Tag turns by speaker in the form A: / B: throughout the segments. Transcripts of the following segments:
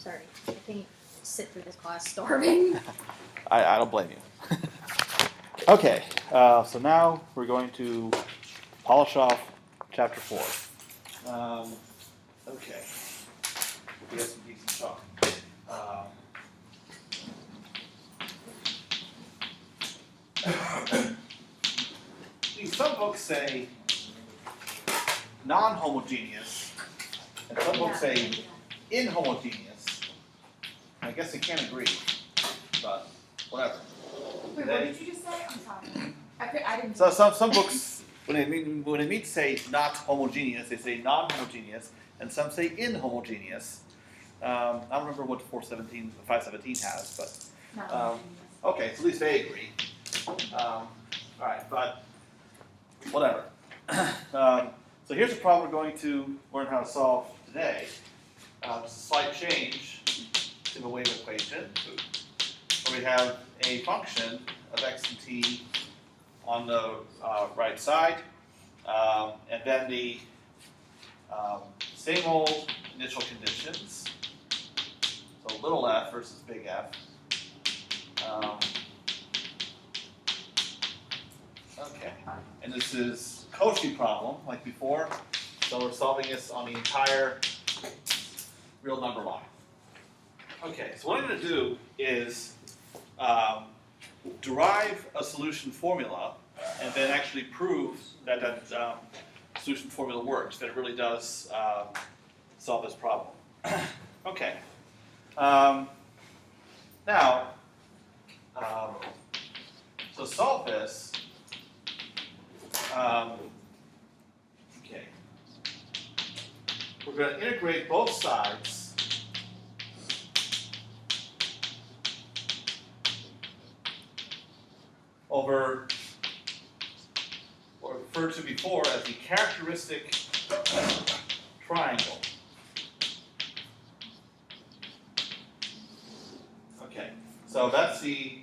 A: Sorry, I can't sit through this class starving.
B: I don't blame you. Okay, so now we're going to polish off chapter 4. Okay. We got some decent chalk. Some books say non-homogeneous, and some books say inhomogeneous. I guess they can't agree, but whatever.
C: Wait, what did you just say? I'm sorry. I didn't.
B: So some books, when they mean to say not homogeneous, they say non-homogeneous, and some say inhomogeneous. I don't remember what 517 has, but
C: No.
B: okay, so at least they agree. All right, but whatever. So here's a problem we're going to learn how to solve today. It's a slight change to the wave equation, where we have a function of x and t on the right side, and then the same old initial conditions. So little f versus big F. Okay, and this is Cauchy problem, like before. So we're solving this on the entire real number line. Okay, so what I'm going to do is derive a solution formula and then actually prove that that solution formula works, that it really does solve this problem. Okay. Now, so solve this. Okay. We're going to integrate both sides over what we referred to before as the characteristic triangle. Okay, so that's the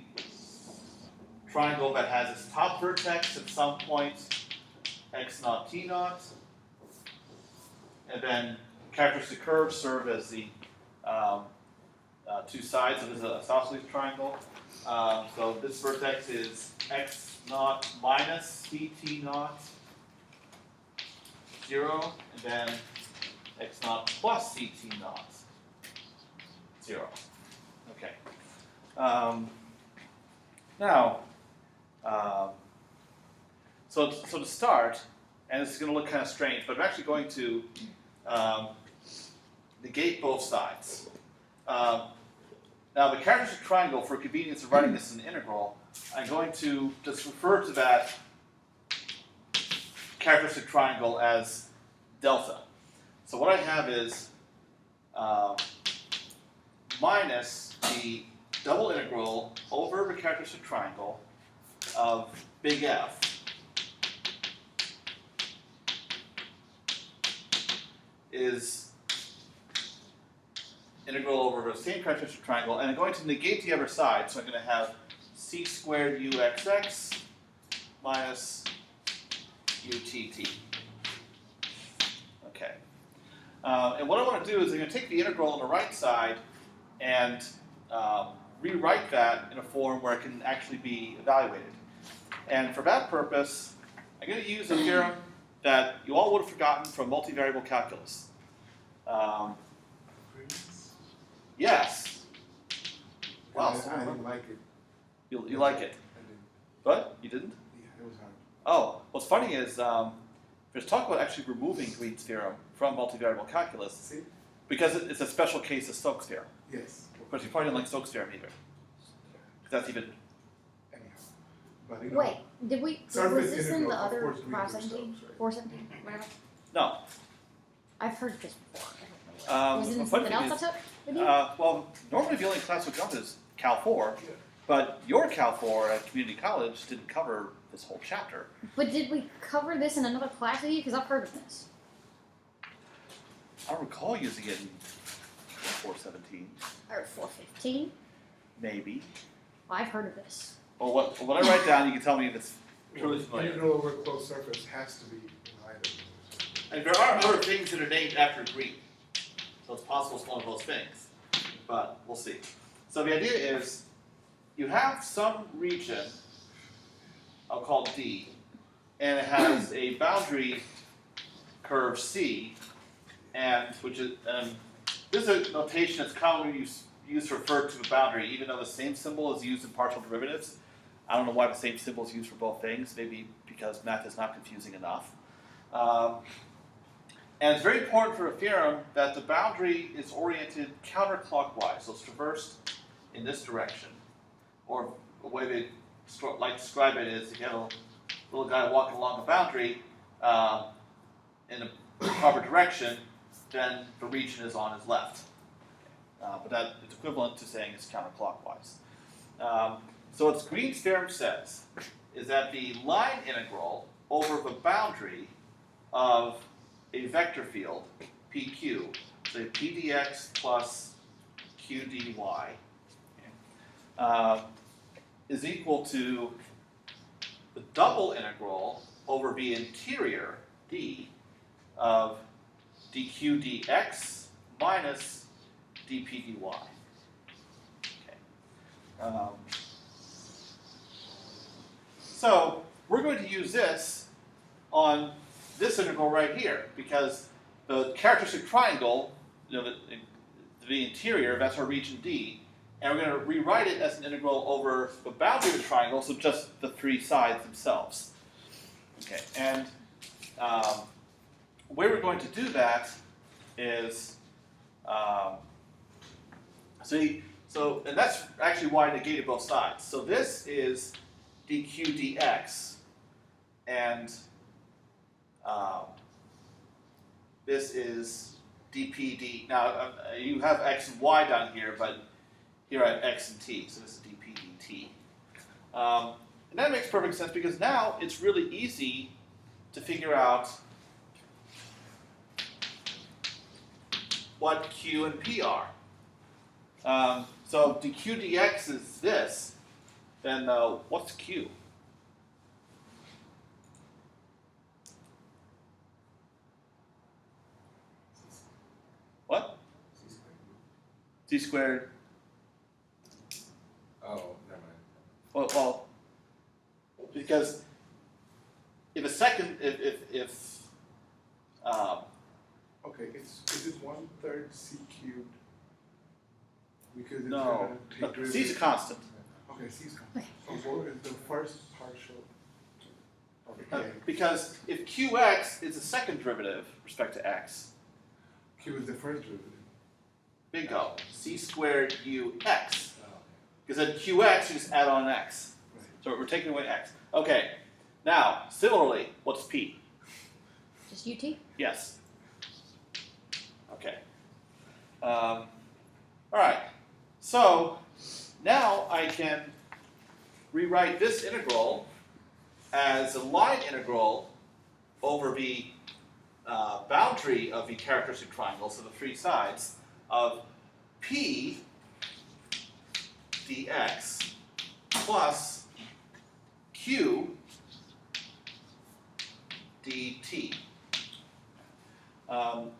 B: triangle that has its top vertex at some point x naught t naught, and then characteristic curves serve as the two sides of this isosceles triangle. So this vertex is x naught minus ct naught 0, and then x naught plus ct naught 0. Okay. Now, so to start, and this is going to look kind of strange, but I'm actually going to negate both sides. Now, the characteristic triangle, for convenience of writing this in an integral, I'm going to just refer to that characteristic triangle as delta. So what I have is minus the double integral over the characteristic triangle of big F is integral over the same characteristic triangle, and I'm going to negate the other side, so I'm going to have c squared uxx minus utt. Okay. And what I want to do is I'm going to take the integral on the right side and rewrite that in a form where it can actually be evaluated. And for that purpose, I'm going to use a theorem that you all would have forgotten from multivariable calculus. Yes. Wow.
D: I didn't like it.
B: You like it?
D: I didn't.
B: What? You didn't?
D: Yeah, it was hard.
B: Oh, what's funny is there's talk about actually removing Green's theorem from multivariable calculus
D: See?
B: because it's a special case of Stokes' theorem.
D: Yes.
B: Of course, you probably don't like Stokes' theorem either. That's even.
D: Anyhow. But you know,
A: Wait, did we?
D: surface
A: Was this in
D: integral,
A: the
D: of
A: other
D: course, we do
A: 517?
D: Stokes, right?
A: 417? Whatever.
B: No.
A: I've heard this before. Was it in
B: the funny
A: something
B: thing
A: else
B: is,
A: I took? with you?
B: well, normally the only class we got is Cal 4,
D: Yeah.
B: but your Cal 4 at community college didn't cover this whole chapter.
A: But did we cover this in another class with you? Because I've heard of this.
B: I don't recall using it in 417.
A: Or 415?
B: Maybe.
A: I've heard of this.
B: Well, what I write down, you can tell me if it's truly familiar.
D: Integral over a closed surface has to be an item.
B: And there are other things that are named after Greek. So it's possible it's one of those things. but we'll see. So the idea is you have some region, I'll call it D, and it has a boundary curve C, and this is a notation that's commonly used to refer to a boundary, even though the same symbol is used in partial derivatives. I don't know why the same symbol is used for both things, maybe because math is not confusing enough. And it's very important for a theorem that the boundary is oriented counterclockwise, so it's traversed in this direction. Or a way they like to describe it is you have a little guy walking along a boundary in a proper direction, then the region is on his left. But that is equivalent to saying it's counterclockwise. So what Green's theorem says is that the line integral over the boundary of a vector field, PQ, so P dx plus Q dy, is equal to the double integral over the interior, D, of dq dx minus dp dy. Okay. So we're going to use this on this integral right here, because the characteristic triangle, the interior, that's our region D, and we're going to rewrite it as an integral over the boundary of the triangle, so just the three sides themselves. Okay, and the way we're going to do that is, and that's actually why I negated both sides. So this is dq dx, and this is dpd. Now, you have x and y down here, but here I have x and t, so this is dp dt. And that makes perfect sense because now it's really easy to figure out what q and p are. So if dq dx is this, then what's q? What? C squared.
D: Oh, never mind.
B: Well, because if
D: Okay, is it 1/3 c cubed? Because it's
B: no,
D: gonna take
B: c is a constant.
D: Okay, c is constant. So what is the first partial of a?
B: Because if qx is the second derivative with respect to x,
D: Q is the first derivative.
B: bingo, c squared ux.
D: Oh,
B: Because then qx, you just add on an x.
D: right.
B: So we're taking away x. Okay, now, similarly, what's p?
A: Just UT?
B: Yes. Okay. All right. So now I can rewrite this integral as a line integral over the boundary of the characteristic triangle, so the three sides, of p dx plus q dt.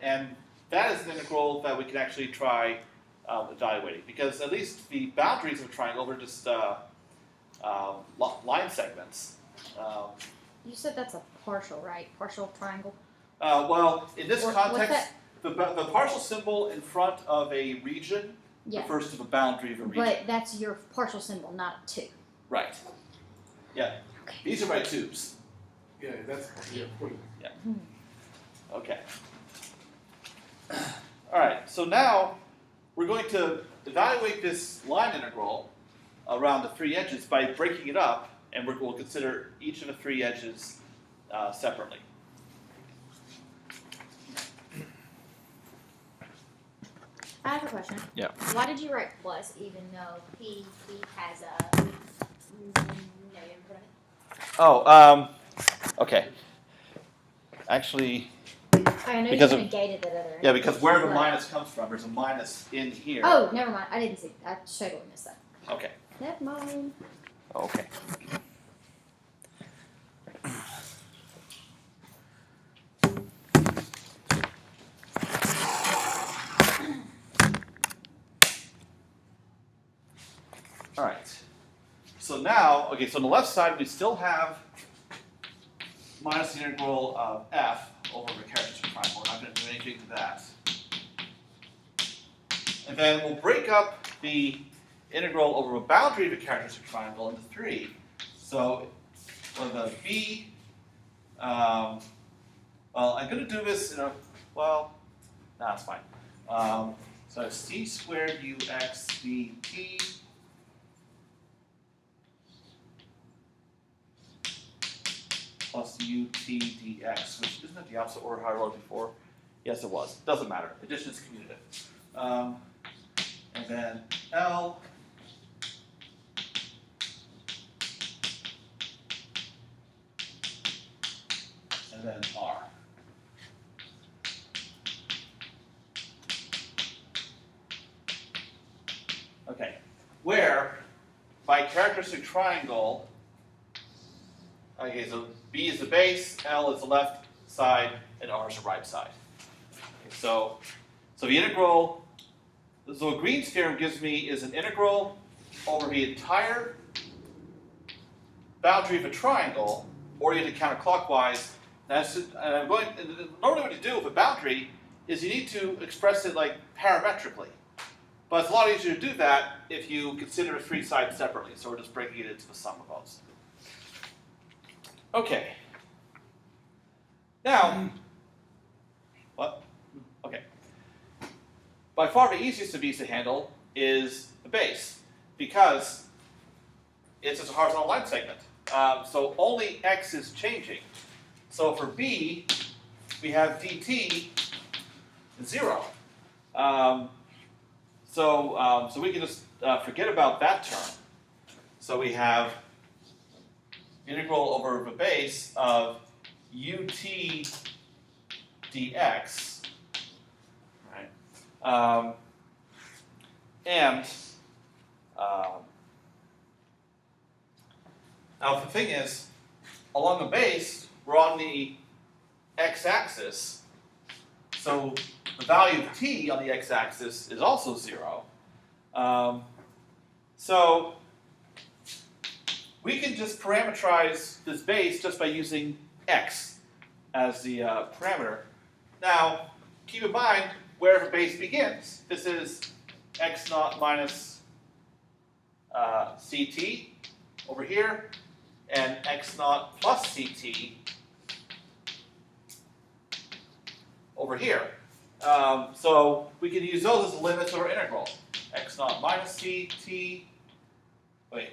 B: And that is an integral that we can actually try evaluating, because at least the boundaries of a triangle are just line segments.
A: You said that's a partial, right? Partial triangle?
B: Well, in this
A: What's
B: context,
A: that?
B: the partial symbol in front of a region
A: Yeah.
B: refers to the boundary of a region.
A: But that's your partial symbol, not a 2.
B: Right. Yeah.
A: Okay.
B: These are my tubes.
D: Yeah, that's fully.
B: Okay. All right. So now we're going to evaluate this line integral around the three edges by breaking it up, and we'll consider each of the three edges separately.
A: I have a question.
B: Yeah.
A: Why did you write plus even though P has a negative in front of it?
B: Oh, okay. Actually,
A: I know
B: Because
A: you
B: of-
A: negated that other.
B: yeah, because where the
A: but-
B: minus comes from, there's a minus in here.
A: Oh, never mind. I didn't see. I totally missed that.
B: Okay.
A: Never mind.
B: Okay. All right. So now, okay, so on the left side, we still have minus the integral of f over the characteristic triangle. We're not going to do anything to that. And then we'll break up the integral over a boundary of a characteristic triangle into 3. So for the b, well, I'm going to do this in a, well, no, it's fine. So c squared ux dt plus ut dx, which isn't it the opposite order how I wrote it before? Yes, it was. Doesn't matter. Addition is commutative. And then L and then R. Okay, where by characteristic triangle, okay, so B is the base, L is the left side, and R is the right side. Okay, so the integral, so what Green's theorem gives me is an integral over the entire boundary of a triangle, oriented counterclockwise. And I'm going. And normally, what you do with a boundary is you need to express it like parametrically. But it's a lot easier to do that if you consider 3 sides separately. So we're just breaking it into the sum of those. Okay. Now, what? Okay. By far the easiest of these to handle is the base, because it's a horizontal line segment. So only x is changing. So for b, we have dt 0. So we can just forget about that term. So we have integral over the base of ut dx, right? Now the thing is, along the base, we're on the x-axis, so the value of t on the x-axis is also 0. So we can just parameterize this base just by using x as the parameter. Now, keep in mind where the base begins. This is x naught minus ct over here, and x naught plus ct over here. So we can use those as limits of our integral. X naught minus ct, wait,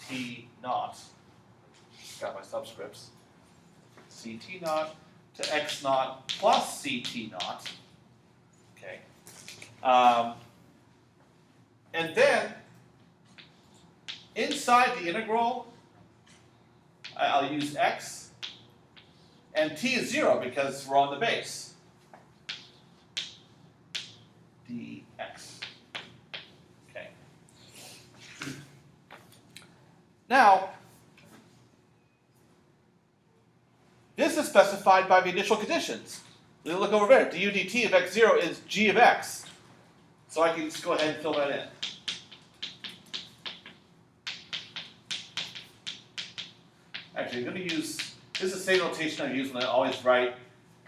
B: t naught, got my subscripts, ct naught to x naught plus ct naught, okay. And then, inside the integral, I'll use x, and t is 0 because we're on the base. dx. Okay. Now, this is specified by the initial conditions. You look over there. du dt of x0 is g of x. So I can just go ahead and fill that in. Actually, I'm going to use, this is the same notation I use when I always write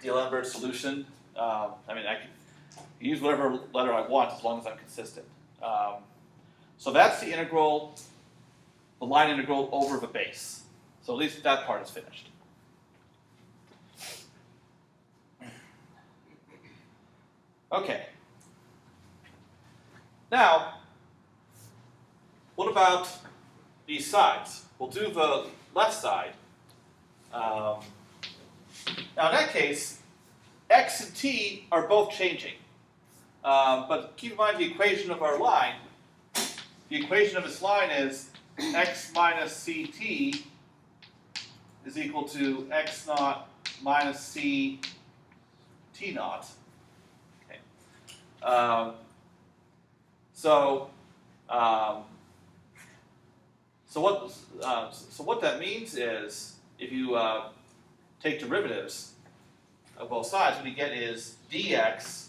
B: the D'Alembert solution. I mean, I can use whatever letter I want as long as I'm consistent. So that's the integral, the line integral over the base. So at least that part is finished. Okay. Now, what about these sides? We'll do the left side. Now in that case, x and t are both changing. But keep in mind the equation of our line. The equation of this line is x minus ct is equal to x naught minus c t naught. Okay. So what that means is, if you take derivatives of both sides, what you get is dx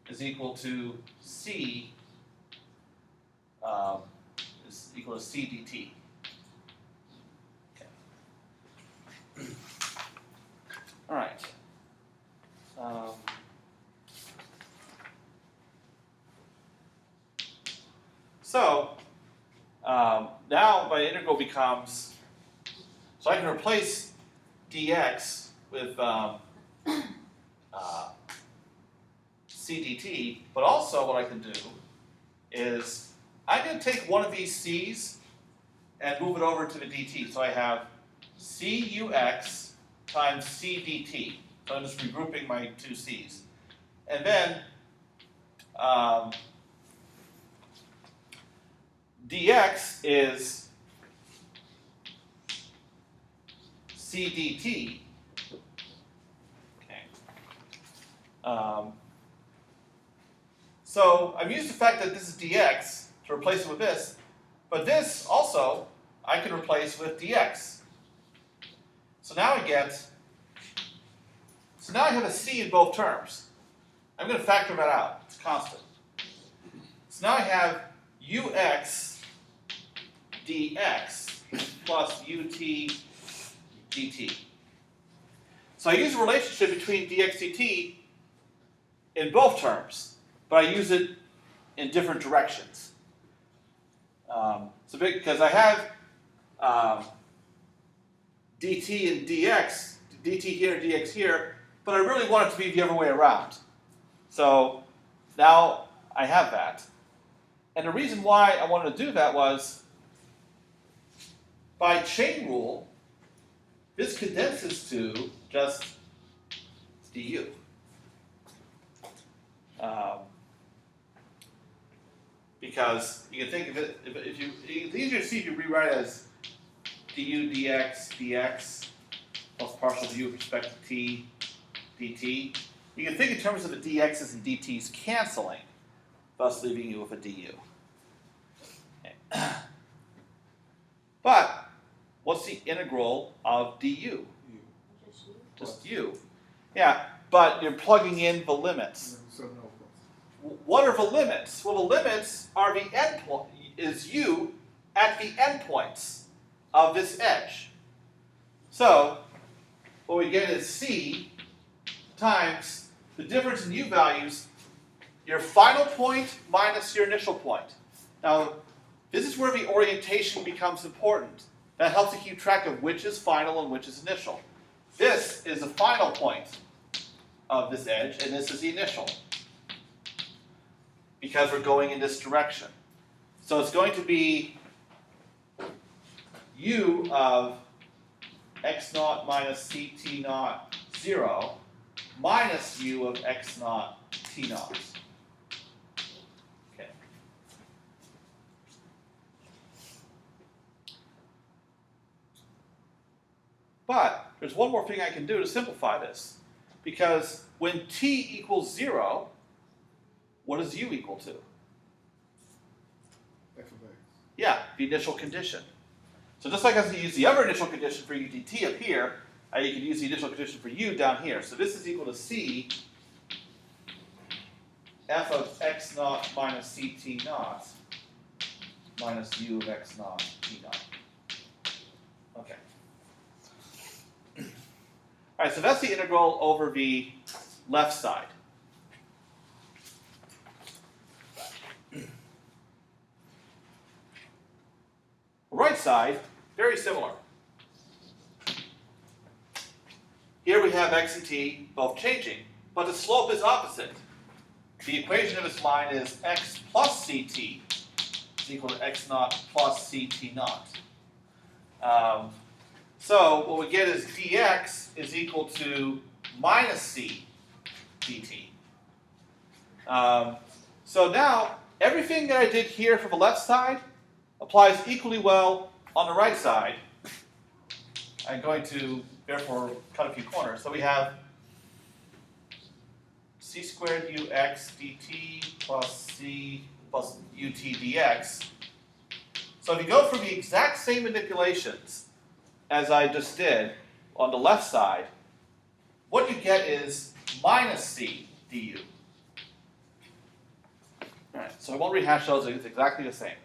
B: is equal to c c dt. Okay. All right. Now my integral becomes, so I can replace dx with c dt, but also what I can do is I can take one of these c's and move it over to the dt. So I have cux times c dt. So I'm just regrouping my two c's. And then dx is c dt. Okay. So I've used the fact that this is dx to replace it with this, but this also I can replace with dx. So now I have a c in both terms. I'm going to factor that out. It's constant. So now I have ux dx plus ut dt. So I use a relationship between dx dt in both terms, but I use it in different directions. So because I have dt and dx, dt here, dx here, but I really want it to be the other way around. So now I have that. And the reason why I wanted to do that was, by chain rule, this condenses to just du. Because you can think of it, it's easier to see if you rewrite it as du dx dx plus partial du with respect to t dt. You can think in terms of the dx's and dt's canceling, thus leaving you with a du. Okay. But what's the integral of du? Just u. Yeah, but you're plugging in the limits.
D: So no.
B: What are the limits? Well, the limits are the endpoint, is u at the endpoints of this edge. So what we get is c times the difference in u values, your final point minus your initial point. Now, this is where the orientation becomes important. That helps to keep track of which is final and which is initial. This is the final point of this edge, and this is the initial, because we're going in this direction. So it's going to be u of x naught minus ct naught 0 minus u of x naught t naught. Okay. But there's one more thing I can do to simplify this. Because when t equals 0, what does u equal to?
D: F of x.
B: Yeah, the initial condition. So just like I can use the other initial condition for u dt up here, you can use the initial condition for u down here. So this is equal to c f of x naught minus ct naught minus u of x naught t naught. Okay. All right, so that's the integral over the left side. Right side, very similar. Here we have x and t both changing, but the slope is opposite. The equation of this line is x plus ct is equal to x naught plus ct naught. So what we get is dx is equal to minus c dt. So now everything that I did here for the left side applies equally well on the right side. I'm going to therefore cut a few corners. So we have c squared ux dt plus c plus ut dx. So if you go through the exact same manipulations as I just did on the left side, what you get is minus c du. All right, so I won't rehash those, it's exactly the same,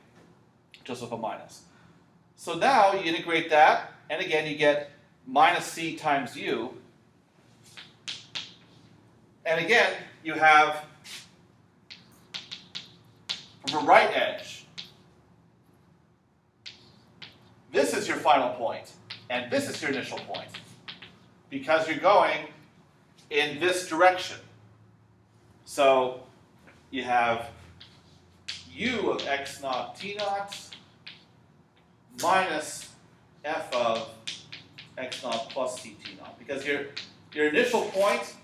B: just with a minus. So now you integrate that, and again you get minus c times u. And again, you have from a right edge. This is your final point, and this is your initial point, because you're going in this direction. So you have u of x naught t naught minus f of x naught plus c t naught, because your initial point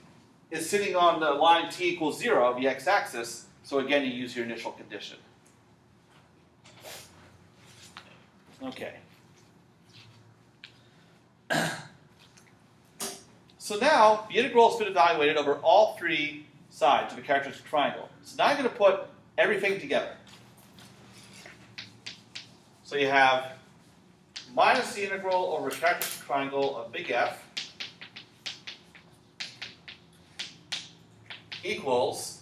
B: is sitting on the line t equals 0 of the x-axis, so again you use your initial condition. Okay. So now the integral has been evaluated over all three sides of a characteristic triangle. So now I'm going to put everything together. So you have minus the integral over a characteristic triangle of big F equals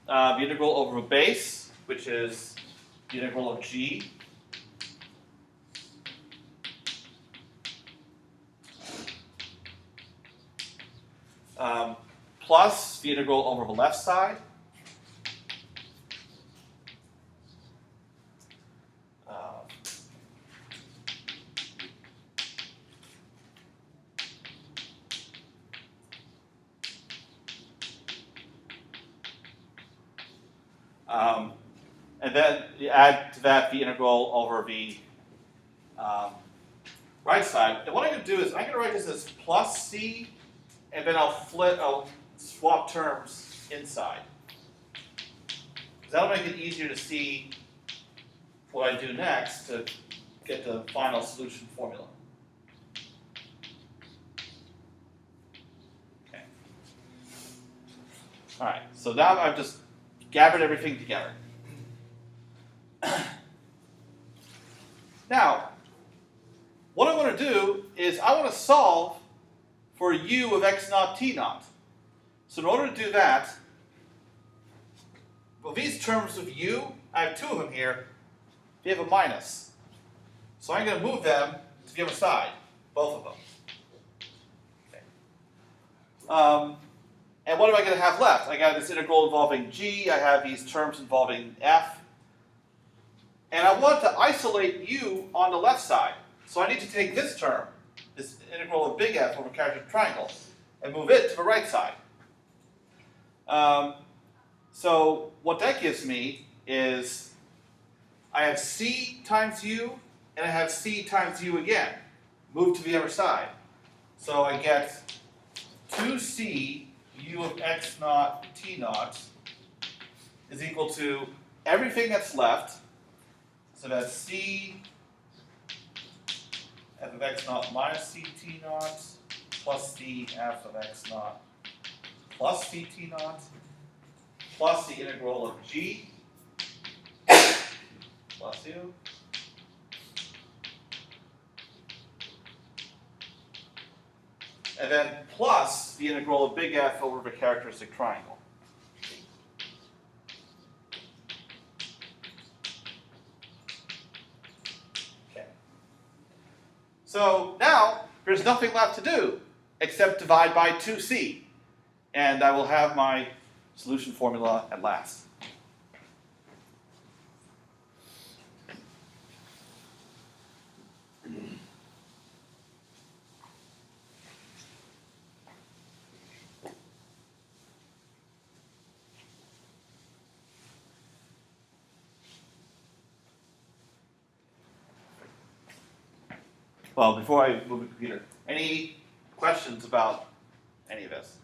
B: the integral over a base, which is the integral of g, plus the integral over the left side, and then you add to that the integral over the right side. And what I'm going to do is I'm going to write this as plus c, and then I'll swap terms inside. Because that'll make it easier to see what I do next to get the final solution formula. Okay. All right, so now I've just gathered everything together. Now, what I want to do is I want to solve for u of x naught t naught. So in order to do that, well, these terms of u, I have two of them here, they have a minus. So I'm going to move them to the other side, both of them. Okay. And what am I going to have left? I got this integral involving g, I have these terms involving f. And I want to isolate u on the left side. So I need to take this term, this integral of big F over characteristic triangle, and move it to the right side. So what that gives me is I have c times u, and I have c times u again, moved to the other side. So I get 2c u of x naught t naught is equal to everything that's left. So that's c f of x naught minus c t naught plus c f of x naught plus c t naught plus the integral of g plus u and then plus the integral of big F over the characteristic triangle. So now, there's nothing left to do except divide by 2c, and I will have my solution formula at last. Well, before I move the computer, any questions about any of this?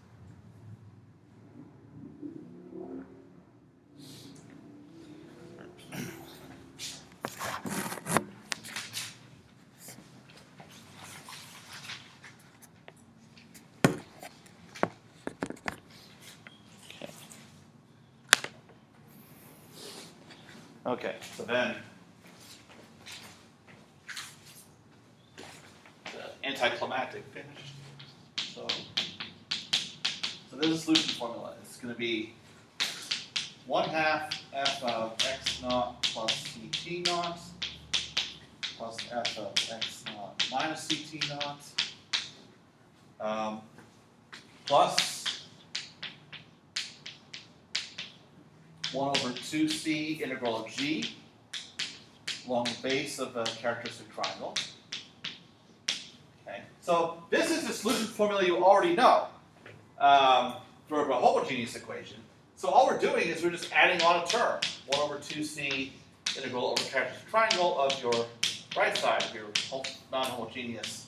B: Okay, so then anticlimactic finish. So there's a solution formula. It's going to be 1/2 f of x naught plus ct naught plus f of CT naught plus 1 over 2c integral of g along the base of the characteristic triangle. Okay, so this is the solution formula you already know for a homogeneous equation. So all we're doing is we're just adding on a term, 1 over 2c integral over characteristic triangle of your right side of your non-homogeneous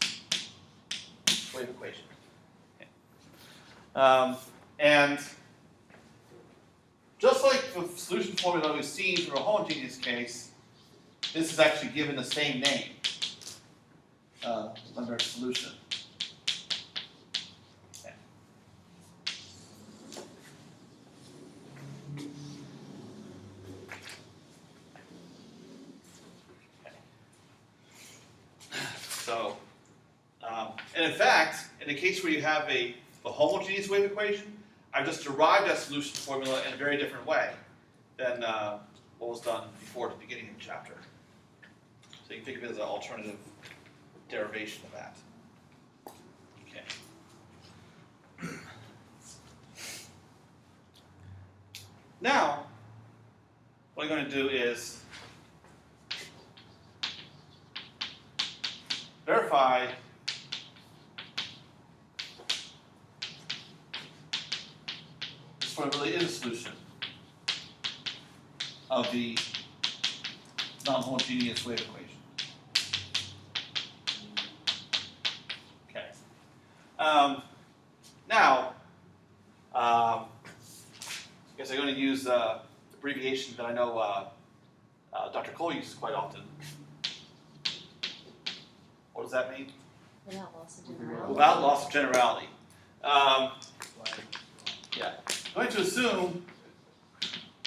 B: wave equation. Okay. And just like the solution formula we've seen for a homogeneous case, this is actually given the same name under its solution. Okay. So, and in fact, in the case where you have a homogeneous wave equation, I've just derived that solution formula in a very different way than what was done before at the beginning of the chapter. So you can think of it as an alternative derivation of that. Okay. Now, what I'm going to do is verify this one really is a solution of the non-homogeneous wave equation. Okay. Now, I guess I'm going to use the abbreviation that I know Dr. Cole uses quite often. What does that mean?
A: Without loss of generality.
B: Without loss of generality. Yeah. I'm going to assume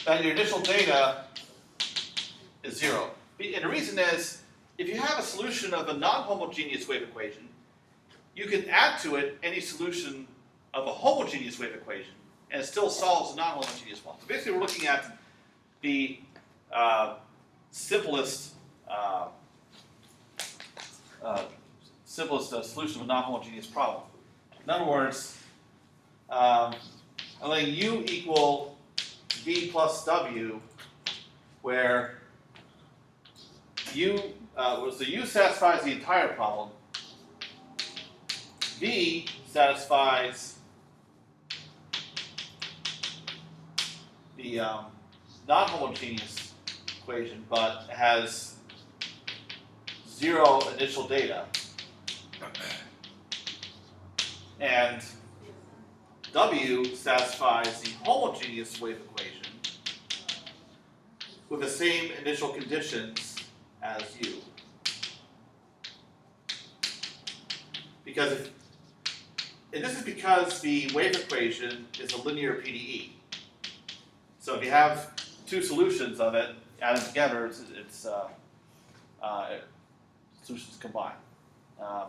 B: that your initial data is 0. And the reason is, if you have a solution of a non-homogeneous wave equation, you can add to it any solution of a homogeneous wave equation, and it still solves a non-homogeneous one. So basically, we're looking at the simplest solution of a non-homogeneous problem. In other words, I'm letting u equal v plus w, where u satisfies the entire problem. V satisfies the non-homogeneous equation, but has 0 initial data. And W satisfies the homogeneous wave equation with the same initial conditions as U. And this is because the wave equation is a linear PDE. So if you have two solutions of it, add them together, solutions combine.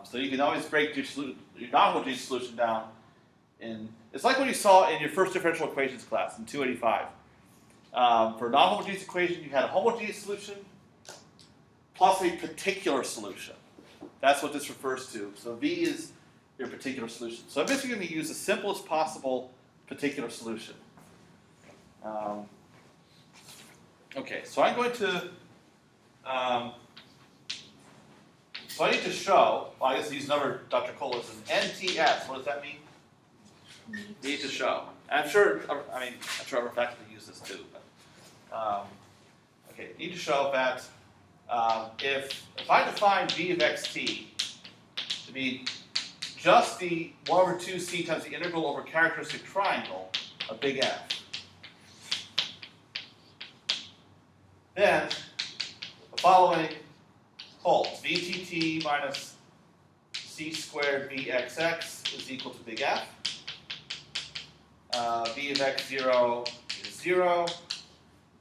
B: So you can always break your non-homogeneous solution down in, it's like what you saw in your first differential equations class in 285. For a non-homogeneous equation, you had a homogeneous solution plus a particular solution. That's what this refers to. So V is your particular solution. So I'm basically going to use the simplest possible particular solution. Okay, so I'm going to, so I need to show, well, I guess use another Dr. Cola's, an NTS. What does that mean? Need to show. And I'm sure other faculty use this too. But, okay, need to show that if I define v of xt to be just the 1 over 2c times the integral over characteristic triangle of big F, then the following holds. VTT minus c squared vxx is equal to big F. V of x0 is 0.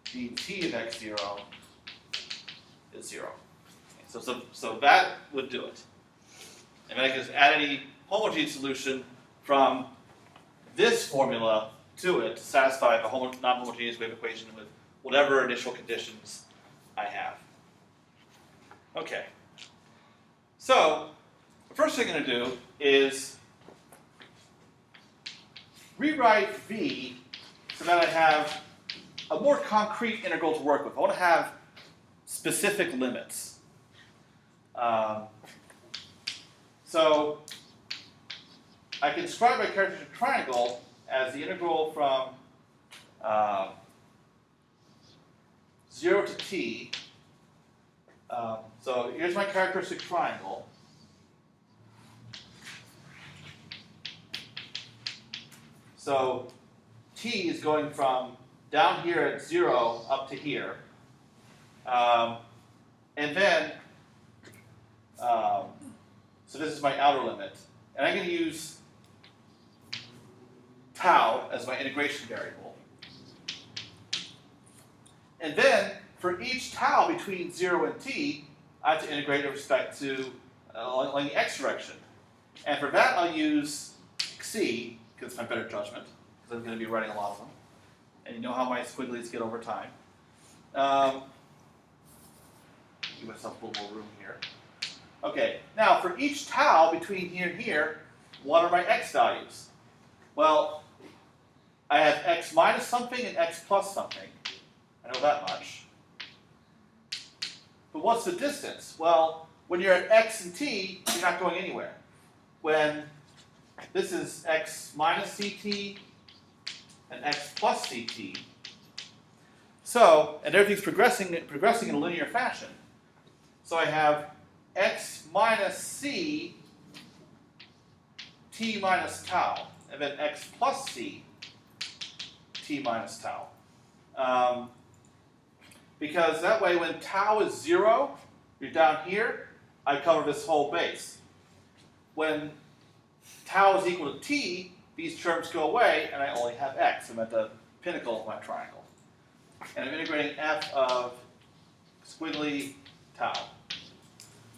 B: Vt of x0 is 0. Okay, so that would do it. And I can just add any homogeneous solution from this formula to it to satisfy the non-homogeneous wave equation with whatever initial conditions I have. Okay. So first thing I'm going to do is rewrite v so that I have a more concrete integral to work with. I want to have specific limits. So I can describe my characteristic triangle as the integral from 0 to t. So here's my characteristic triangle. So t is going from down here at 0 up to here. And then, so this is my outer limit. And I'm going to use tau as my integration variable. And then, for each tau between 0 and t, I have to integrate with respect to along the x direction. And for that, I'll use xc, because it's my better judgment, because I'm going to be writing a lot of them. And you know how my squigglies get over time. Give myself a little more room here. Okay, now for each tau between here and here, what are my x values? Well, I have x minus something and x plus something. I know that much. But what's the distance? Well, when you're at x and t, you're not going anywhere. When this is x minus ct and x plus ct. So, and everything's progressing in a linear fashion. So I have x minus c t minus tau, and then x plus c t minus tau. Because that way when tau is 0, you're down here, I cover this whole base. When tau is equal to t, these terms go away, and I only have x. I'm at the pinnacle of my triangle. And I'm integrating f of squiggly tau.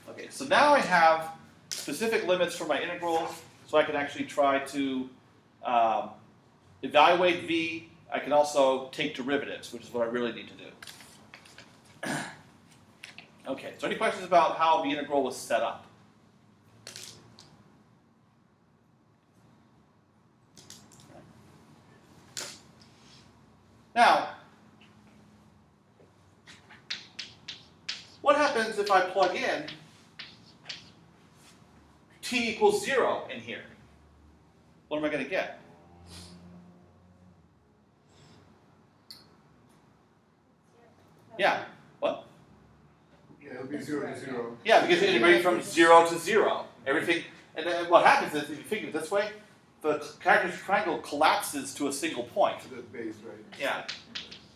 B: Okay, so now I have specific limits for my integrals, so I can actually try to evaluate v. I can also take derivatives, which is what I really need to do. Okay, so any questions about how the integral was set up? Now, what happens if I plug in t equals 0 in here? What am I going to get? Yeah. What?
D: Yeah, it'll be 0 to 0.
B: Yeah, because you're integrating from 0 to 0. Everything, and then what happens is, if you figure it this way, the characteristic triangle collapses to a single point.
D: To the base, right?
B: Yeah.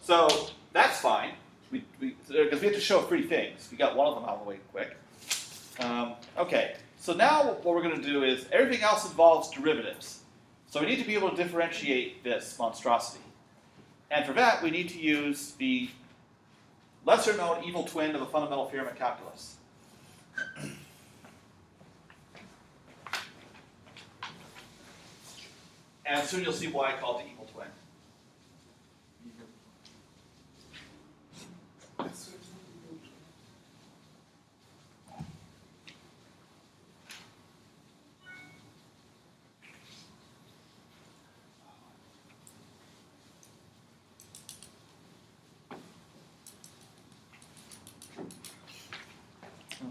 B: So that's fine. Because we have to show 3 things. We got one of them out of the way quick. Okay. So now what we're going to do is everything else involves derivatives. So we need to be able to differentiate this monstrosity. And for that, we need to use the lesser known evil twin of a fundamental theorem of calculus. And soon you'll see why I call it the evil twin.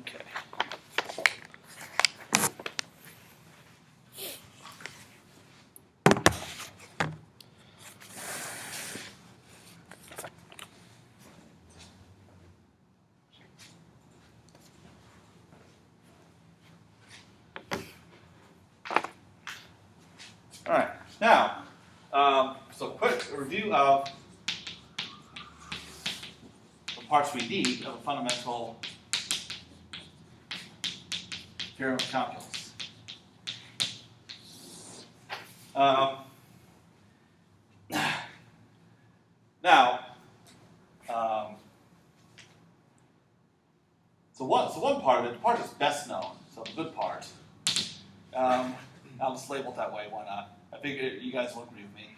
B: Okay. All right. Now, so quick review of the parts we need of a fundamental theorem of calculus. Now, so one part of it, the part that's best known, so the good part. I'll just label it that way. Why not? I figure you guys will agree with me.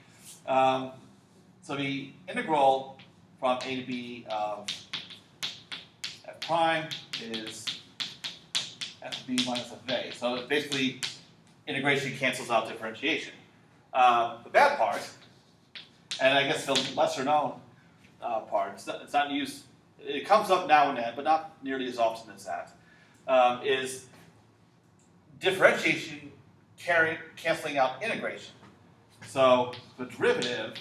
B: So the integral from a to b of f prime is f of b minus f of a. So it's basically integration cancels out differentiation. The bad part, and I guess the lesser known part, it's not used, it comes up now and then, but not nearly as often as that, is differentiation canceling out integration. So the derivative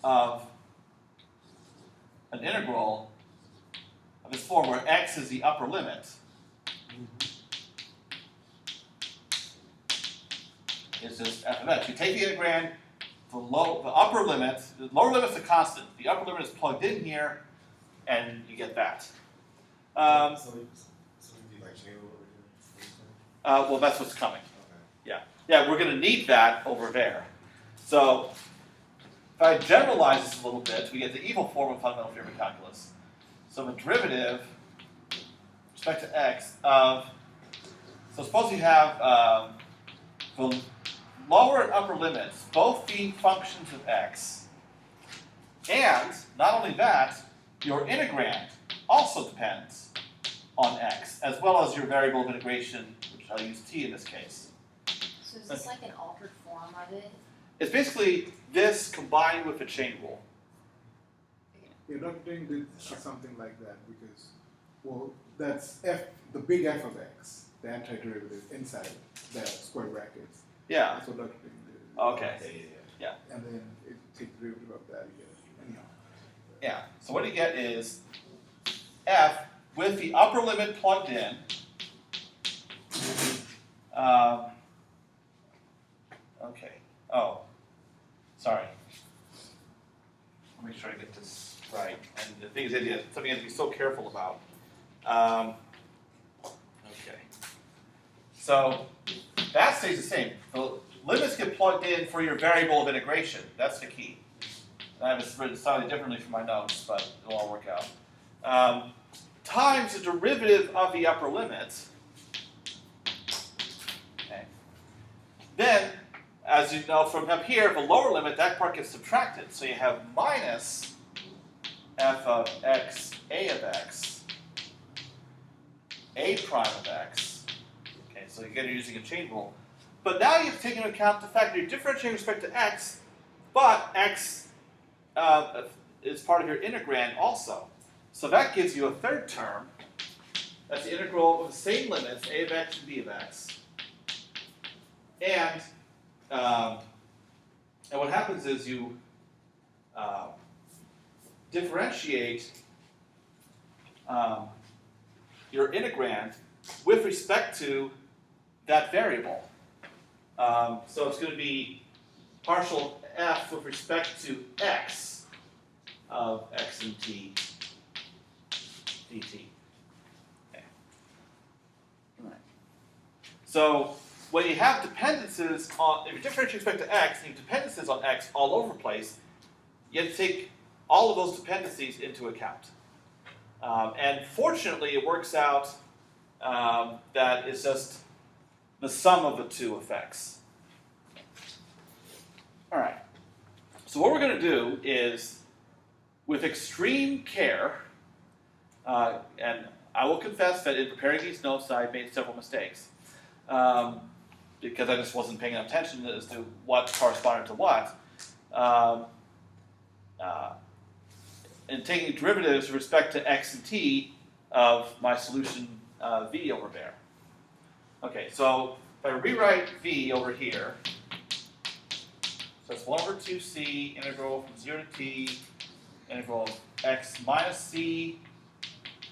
B: of an integral of this form where x is the upper limit is just f of x. You take the integrand, the upper limit, the lower limit's a constant, the upper limit is plugged in here, and you get that.
E: So we do like chain over here.
B: Well, that's what's coming.
E: Okay.
B: Yeah, we're going to need that over there. So if I generalize this a little bit, we get the evil form of fundamental theorem of calculus. So the derivative with respect to x of, so suppose you have the lower and upper limits both being functions of x, and not only that, your integrand also depends on x, as well as your variable of integration, which I'll use t in this case.
A: So is this like an altered form of it?
B: It's basically this combined with a chain rule.
D: You're not doing this or something like that because, well, that's f, the big F of x, the antiderivative inside the square brackets.
B: Yeah.
D: That's what Dr. Ding did.
B: Okay.
D: And then it take the derivative of that, you get it. Anyhow.
B: Yeah. So what you get is f with the upper limit plugged in. Okay. Oh, sorry. Let me make sure I get this right. And the thing is, something I have to be so careful about. Okay. So that stays the same. The limits get plugged in for your variable of integration. That's the key. I have it written slightly differently from my notes, but it'll all work out. Times the derivative of the upper limit. Okay. Then, as you know from up here, the lower limit, that part gets subtracted. So you have minus f of x, a of x, a prime of x. Okay, so again, you're using a chain rule. But now you've taken into account the fact that you're differentiating with respect to x, but x is part of your integrand also. So that gives you a third term. That's the integral with the same limits, a of x and b of x. And what happens is you differentiate your integrand with respect to that variable. So it's going to be partial f with respect to x of x and t dt. Okay. All right. So when you have dependencies on, if you differentiate with respect to x, and you have dependencies on x all over the place, you have to take all of those dependencies into account. And fortunately, it works out that it's just the sum of the two effects. All right. So what we're going to do is, with extreme care, and I will confess that in preparing these notes, I made several mistakes because I just wasn't paying enough attention as to what corresponded to what. And taking derivatives with respect to x and t of my solution v over there. Okay, so if I rewrite v over here, so it's 1 over 2c integral from 0 to t, integral of x minus c,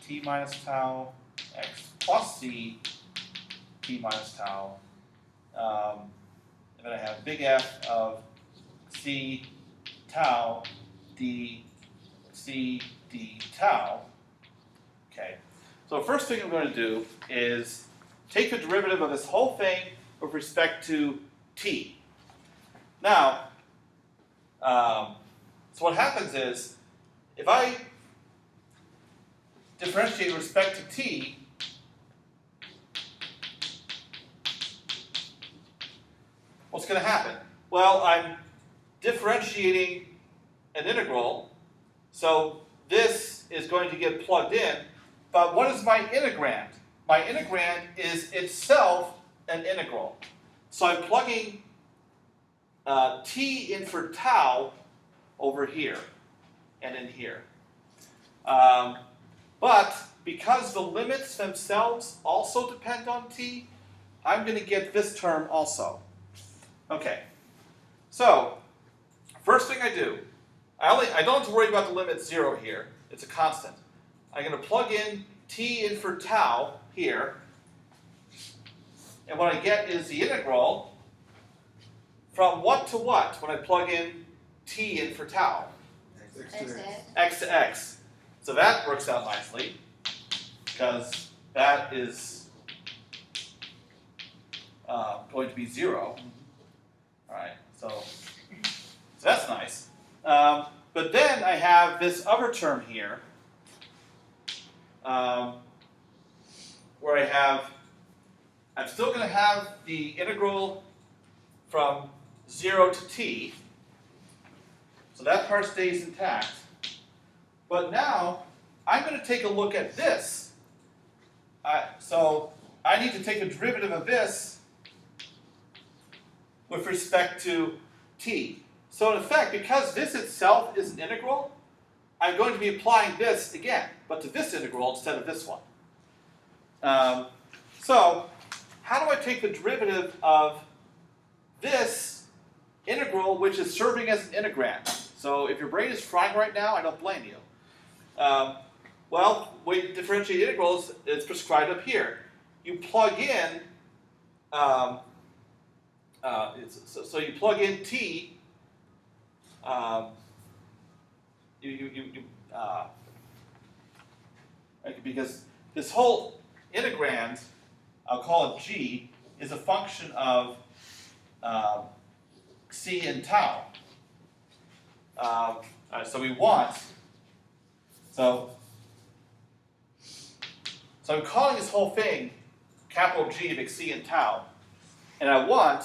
B: t minus tau, x plus c, t minus tau. And then I have big F of c tau d c d tau. Okay, so the first thing I'm going to do is take the derivative of this whole thing with respect to t. Now, so what happens is, if I differentiate with respect to t, what's going to happen? Well, I'm differentiating an integral, so this is going to get plugged in, but what is my integrand? my integrand is itself an integral. So I'm plugging t in for tau over here and in here. But because the limits themselves also depend on t, I'm going to get this term also. Okay, so first thing I do, I don't have to worry about the limit 0 here. It's a constant. I'm going to plug in t in for tau here, and what I get is the integral from what to what when I plug in t in for tau?
D: X to X.
B: X to x. So that works out nicely, because that is going to be 0. All right, so that's nice. But then I have this other term here, where I'm still going to have the integral from 0 to t, so that part stays intact. But now I'm going to take a look at this. So I need to take a derivative of this with respect to t. So in effect, because this itself is an integral, I'm going to be applying this again, but to this integral instead of this one. So how do I take the derivative of this integral, which is serving as an integrand? So if your brain is frying right now, I don't blame you. Well, the way to differentiate integrals is prescribed up here. You plug in, so you plug in t, because this whole integrand, I'll call it g, is a function of c and tau. So we want, so I'm calling this whole thing capital G of c and tau, and I want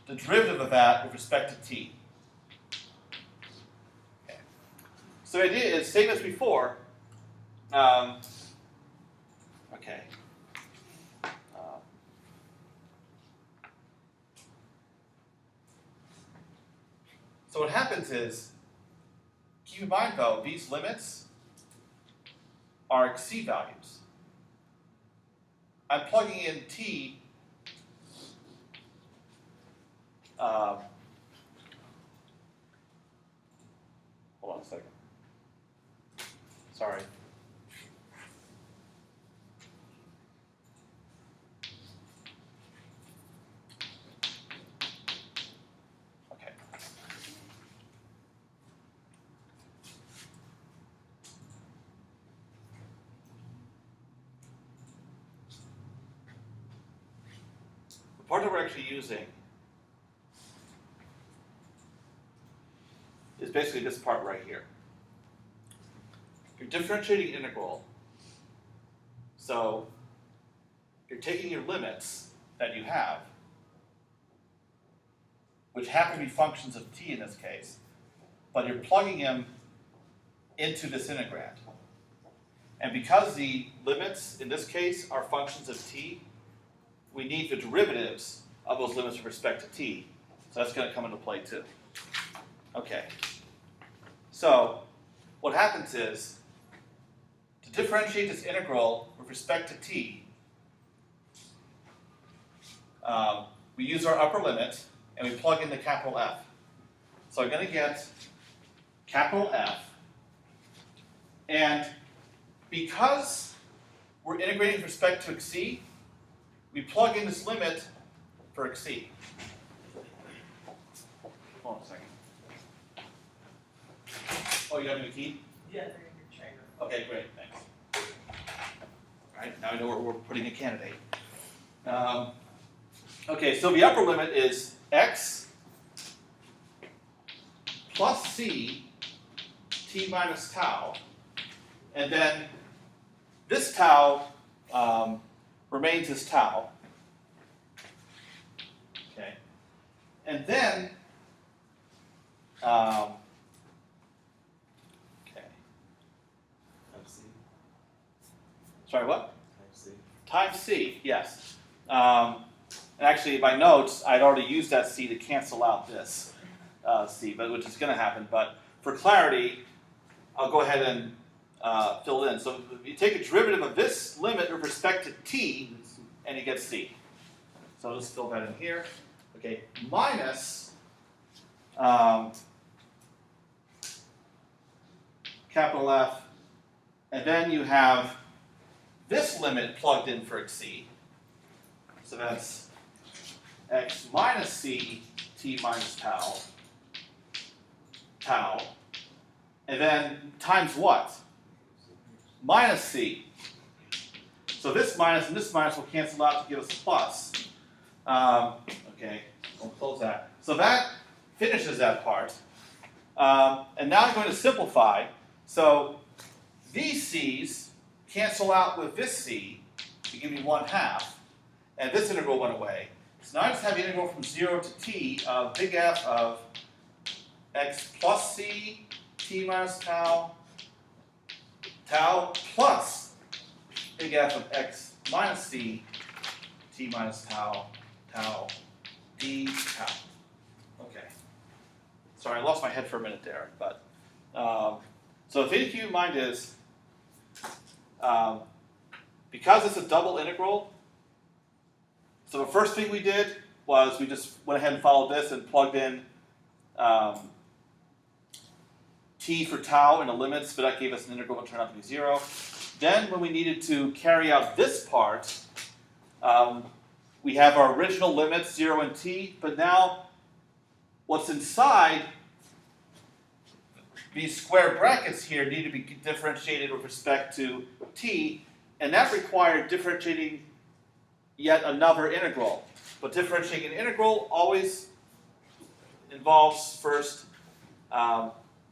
B: the derivative of that with respect to t. Okay. So the idea is, same as before. Okay. So what happens is, keep in mind though, these limits are c values. I'm plugging in t hold on a second. Sorry. Okay. The part that we're actually using is basically this part right here. You're differentiating integral, so you're taking your limits that you have, which happen to be functions of t in this case, but you're plugging them into this integrand. And because the limits in this case are functions of t, we need the derivatives of those limits with respect to t. So that's going to come into play too. Okay. So what happens is, to differentiate this integral with respect to t, we use our upper limit and we plug in the capital F. So I'm going to get capital F, and because we're integrating with respect to xc, we plug in this limit for xc. Hold on a second. Oh, you have a new key?
C: Yeah, they're in your chair.
B: Okay, great, thanks. All right, now I know where we're putting a candidate. Okay, so the upper limit is x plus c t minus tau, and then this tau remains as tau. Okay, and then okay.
E: Fc.
B: Sorry, what?
E: Type C.
B: Times c, yes. And actually, in my notes, I'd already used that c to cancel out this c, but which is going to happen. But for clarity, I'll go ahead and fill it in. So if you take a derivative of this limit with respect to t, and you get c. So I'll just fill that in here. Okay, minus capital F, and then you have this limit plugged in for c. So that's x minus c t minus tau, and then times what? Minus c. So this minus and this minus will cancel out to give us a plus. Okay, we'll close that. So that finishes that part. And now I'm going to simplify. So these c's cancel out with this c to give me 1/2, and this integral went away. So now I just have the integral from 0 to t of big F of x plus c t minus tau plus big F of x minus c t minus tau d tau. Okay. Sorry, I lost my head for a minute there, but so the thing to keep in mind is because it's a double integral, so the first thing we did was we just went ahead and followed this and plugged in t for tau in the limits, but that gave us an integral that turned out to be 0. Then when we needed to carry out this part, we have our original limits, 0 and t, but now what's inside these square brackets here need to be differentiated with respect to t, and that required differentiating yet another integral. But differentiating an integral always involves first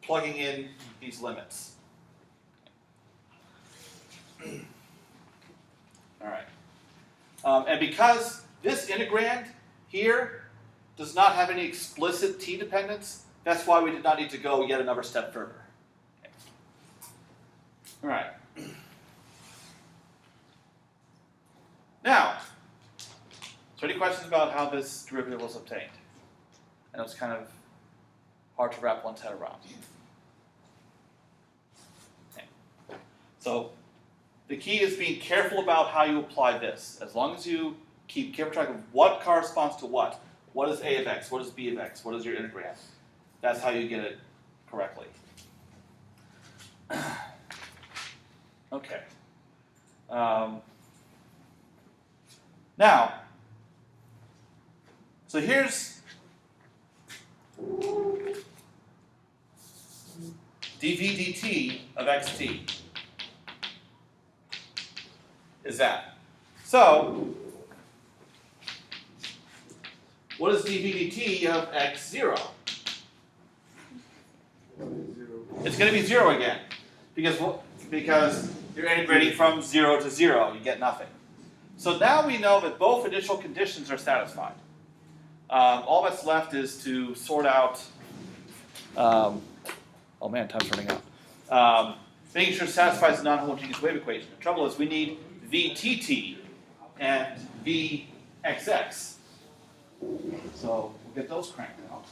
B: plugging in these limits. All right. And because this integrand here does not have any explicit t dependence, that's why we did not need to go yet another step further. Okay. All right. Now, so any questions about how this derivative was obtained? I know it's kind of hard to wrap one's head around. Okay. So the key is being careful about how you apply this. As long as you keep track of what corresponds to what. What is a of x? What is b of x? What is your integrand? That's how you get it correctly. Okay. Now, so here's dv dt of xt. Is that. So, what is dv dt of x0? It's going to be 0 again, because you're integrating from 0 to 0, you get nothing. So now we know that both initial conditions are satisfied. All that's left is to sort out, oh man, time's running out. Making sure it satisfies the non-homogeneous wave equation. The trouble is we need VTT and VXX. So we'll get those cranked out.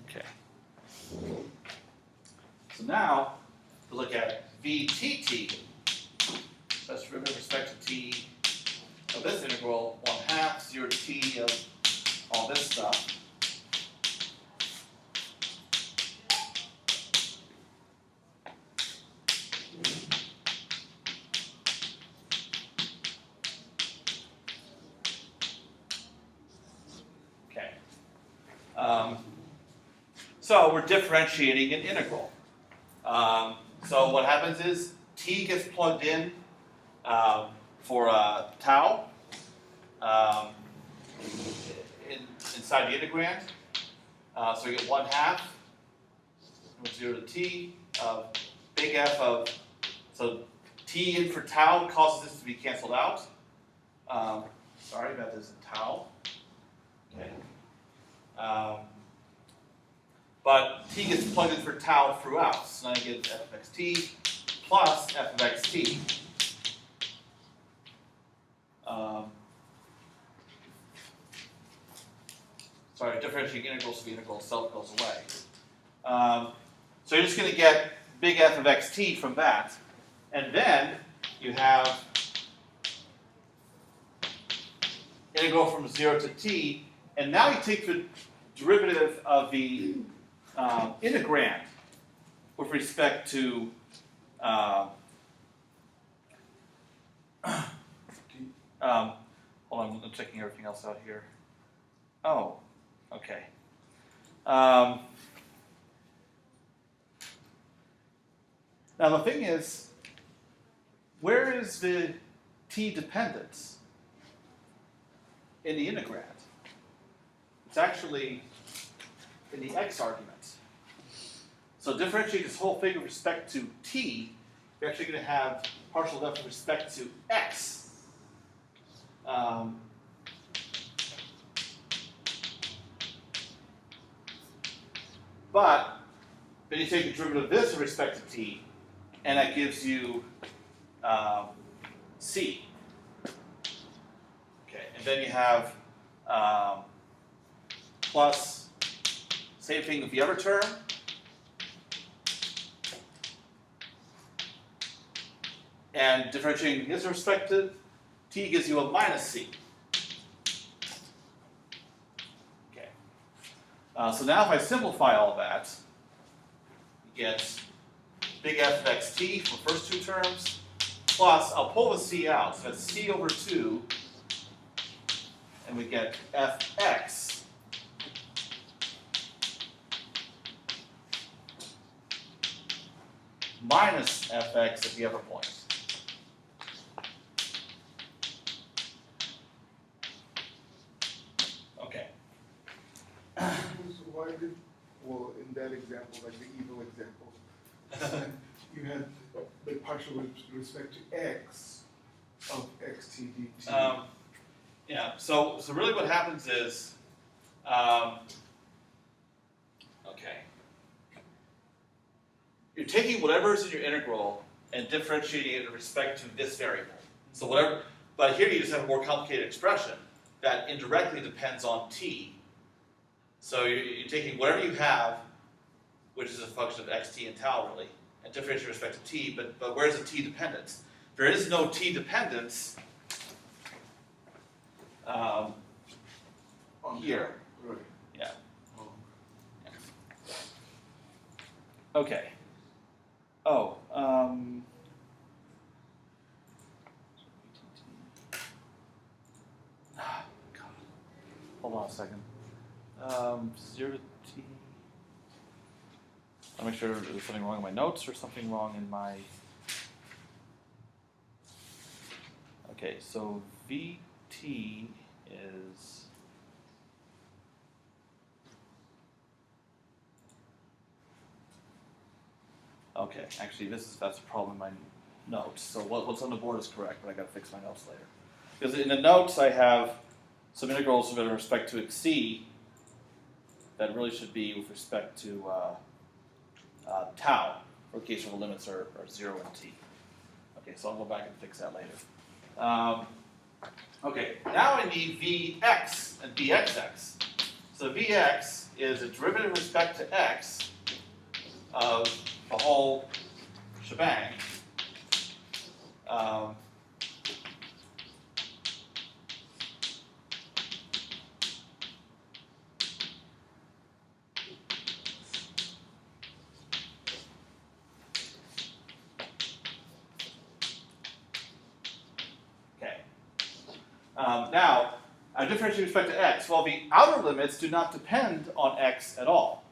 B: Okay. So now, to look at VTT, that's with respect to t of this integral, 1/2, 0 to t of all this stuff. Okay. So we're differentiating an integral. So what happens is t gets plugged in for tau, inside the integrand. So we get 1/2 from 0 to t of big F of, so t in for tau causes this to be canceled out. Sorry about this tau. Okay. But t gets plugged in for tau throughout. So now I get f of xt plus f of xt. Sorry, differentiating integrals to the integral itself goes away. So you're just going to get big F of xt from that. And then you have integral from 0 to t. And now you take the derivative of the integrand with respect to hold on, I'm checking everything else out here. Oh, okay. Now the thing is, where is the t dependence in the integrand? It's actually in the x argument. So differentiate this whole thing with respect to t, you're actually going to have partial f with respect to x. But then you take the derivative of this with respect to t, and that gives you c. Okay, and then you have plus, same thing with the other term. And differentiating this with respect to t gives you a minus c. Okay. So now if I simplify all that, you get big F of xt for the first two terms, plus, I'll pull the c out, so that's c over 2, and we get fx minus fx at the other point. Okay.
D: So why did, well, in that example, like the evil example, you had the partial with respect to x of xt dt.
B: Yeah, so really what happens is, okay, you're taking whatever is in your integral and differentiating it in respect to this variable. So whatever, but here you just have a more complicated expression that indirectly depends on t. So you're taking whatever you have, which is a function of xt and tau really, and differentiating with respect to t, but where's the t dependence? There is no t dependence here.
D: Right.
B: Yeah.
D: Oh.
B: Okay. Oh. God. Hold on a second. 0 to t. I'll make sure there's something wrong in my notes or something wrong in my. Okay, so vt is. Okay, actually, that's a problem in my notes. So what's on the board is correct, but I got to fix my notes later. Because in the notes I have some integrals with respect to xc that really should be with respect to tau, for case where the limits are 0 and t. Okay, so I'll go back and fix that later. Okay, now I need vx and vxx. So vx is a derivative with respect to x of the whole shebang. Okay. Now, I differentiate with respect to x. Well, the outer limits do not depend on x at all.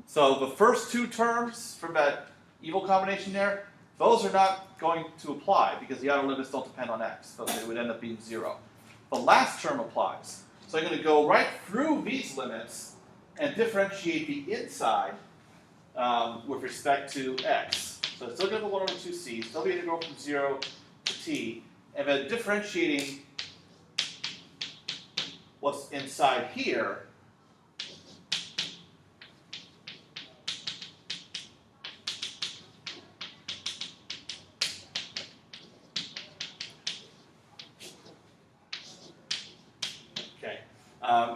B: So the first two terms from that evil combination there, those are not going to apply because the outer limits don't depend on x. So they would end up being 0. The last term applies. So I'm going to go right through these limits and differentiate the inside with respect to x. So it's still going to be 1 over 2c, still be integral from 0 to t, and then differentiating what's inside here.